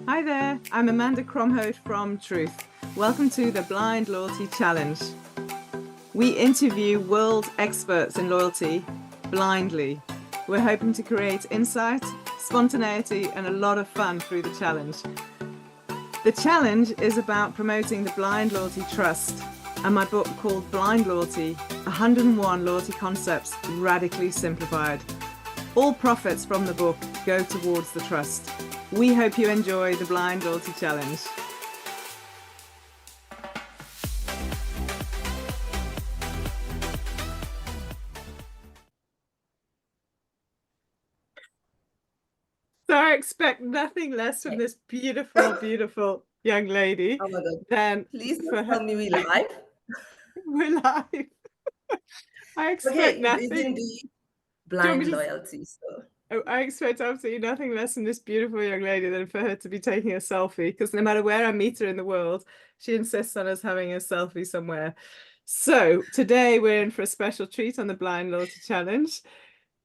Hi there, I'm Amanda Cromhote from Truth. Welcome to the Blind Loyalty Challenge. We interview world experts in loyalty blindly. We're hoping to create insight, spontaneity, and a lot of fun through the challenge. The challenge is about promoting the blind loyalty trust, and my book called Blind Loyalty, 101 Loyalty Concepts Radically Simplified. All profits from the book go towards the trust. We hope you enjoy the Blind Loyalty Challenge. So I expect nothing less from this beautiful, beautiful young lady Oh my God. than Please for don't her. tell me we live. We're live. I expect Okay, it is nothing. indeed Do you want blind me to loyalty. So I expect absolutely nothing less from this beautiful young lady than for her to be taking a selfie, because no matter where I meet her in the world, she insists on us having a selfie somewhere. So today we're in for a special treat on the Blind Loyalty Challenge.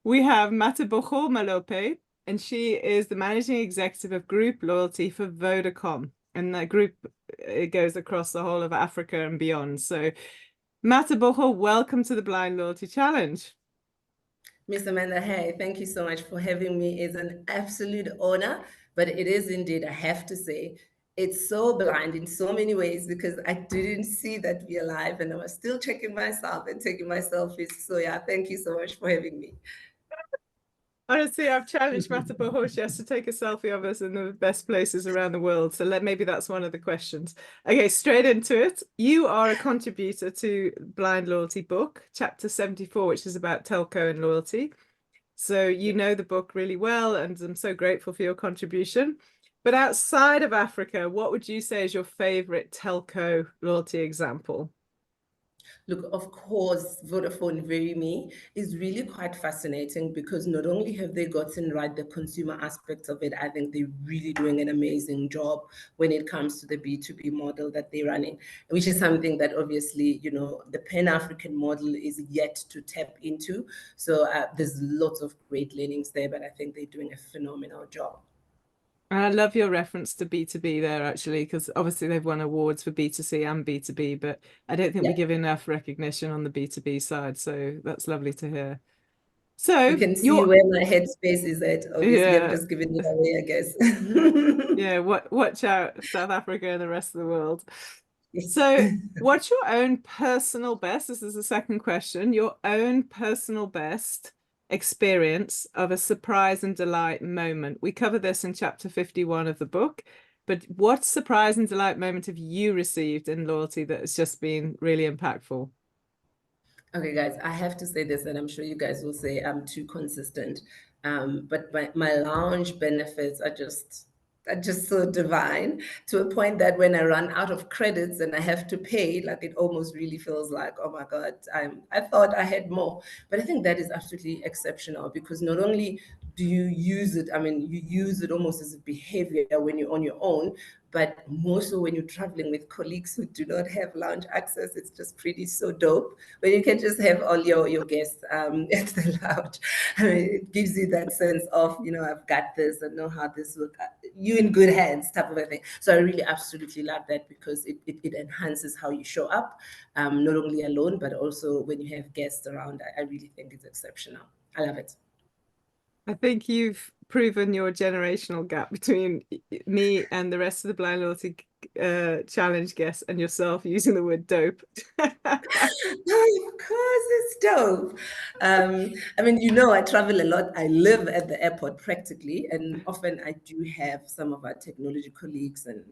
We have Mateboho Malope, and she is the managing executive of Group Loyalty for Vodacom. And that group, it goes across the whole of Africa and beyond. So Mateboho, welcome to the Blind Loyalty Challenge. Miss Amanda, hey, thank you so much for having me. It's an absolute honor, but it is indeed, I have to say, it's so blind in so many ways because I didn't see that we are live and I was still checking myself and taking my selfies. So yeah, thank you so much for having me. Honestly, I've challenged Mateboho. She has to take a selfie of us in the best places around the world. So maybe that's one of the questions. Okay, straight into it. You are a contributor to Blind Loyalty book, chapter 74, which is about telco and loyalty. So you know the book really well, and I'm so grateful for your contribution. But outside of Africa, what would you say is your favorite telco loyalty example? Look, of course, Vodafone Very Me is really quite fascinating because not only have they gotten right the consumer aspects of it, I think they're really doing an amazing job when it comes to the B2B model that they're running, which is something that obviously, the Pan-African model is yet to tap into. So there's lots of great learnings there, but I think they're doing a phenomenal job. And I love your reference to B2B there, actually, because obviously they've won awards for B2C and B2B, but I don't think we Yeah. give enough recognition on the B2B side. So that's lovely to hear. You So can see you're, where my headspace is at. Obviously, I've yeah, just given it away, I guess. yeah, watch out, South Africa and the rest of the world. Yes. So what's your own personal best? This is the second question. Your own personal best experience of a surprise and delight moment. We cover this in chapter 51 of the book, but what surprise and delight moment have you received in loyalty that has just been really impactful? Okay, guys, I have to say this, and I'm sure you guys will say I'm too consistent. But my lounge benefits are just so divine to a point that when I run out of credits and I have to pay, like it almost really feels like, oh my God, I thought I had more. But I think that is absolutely exceptional because not only do you use it, I mean, you use it almost as a behavior when you're on your own, but more so when you're traveling with colleagues who do not have lounge access. It's just pretty so dope when you can just have all your guests at the lounge. I mean, it gives you that sense of, I've got this, I know how this will, you in good hands type of a thing. So I really absolutely love that because it enhances how you show up, not only alone, but also when you have guests around. I really think it's exceptional. I love it. I think you've proven your generational gap between me and the rest of the Blind Loyalty Challenge guests and yourself using the word dope. Oh, of course, it's dope. I mean, I travel a lot. I live at the airport practically, and often I do have some of our technology colleagues, and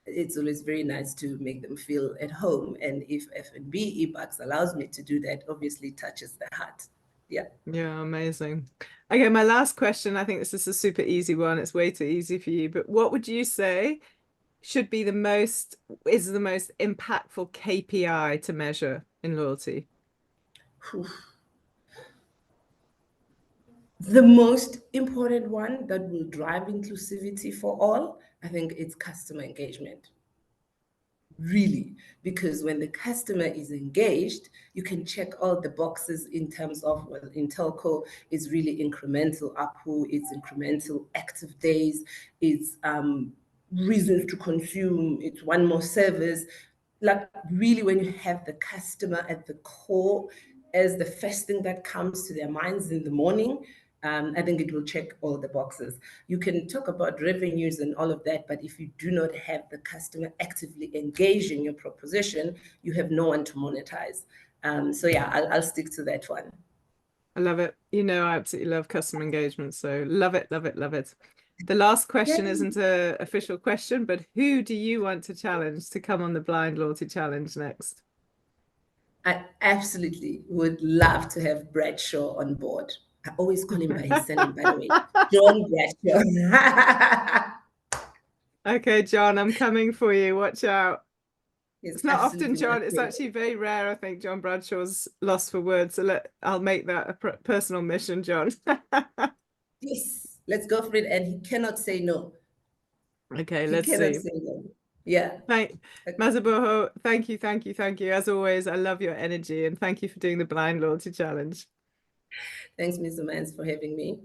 it's always very nice to make them feel at home. And if F&B eBucks allows me to do that, obviously touches the heart. Yeah. Yeah, amazing. Okay, my last question. I think this is a super easy one. It's way too easy for you, but what would you say should be is the most impactful KPI to measure in loyalty? Whew. The most important one that will drive inclusivity for all, I think it's customer engagement. really, because when the customer is engaged, you can check all the boxes in terms of, well, in telco, it's really incremental ARPU, it's incremental active days, it's reasons to consume, it's one more service. Like, really, when you have the customer at the core as the first thing that comes to their minds in the morning, I think it will check all the boxes. You can talk about revenues and all of that, but if you do not have the customer actively engaged in your proposition, you have no one to monetize. So yeah, I'll stick to that one. I love it. You know, I absolutely love customer engagement. So love it, love it, love it. The last question Yay. isn't an official question, but who do you want to challenge to come on the Blind Loyalty Challenge next? I absolutely would love to have Bradshaw on board. I always call him by his surname, by the way. John Bradshaw. Okay, John, I'm coming for you. Watch out. He's It's not often, absolutely my John. It's favorite. actually very rare, I think, John Bradshaw's lost for words. So I'll make that a personal mission, John. Yes, let's go for it. And he cannot say no. Okay, He let's cannot see. say no. Yeah. Thank Mateboho, thank you, thank you, thank you. As always, I love your energy and thank you for doing the Blind Loyalty Challenge. Thanks, Mr. Mans, for having me.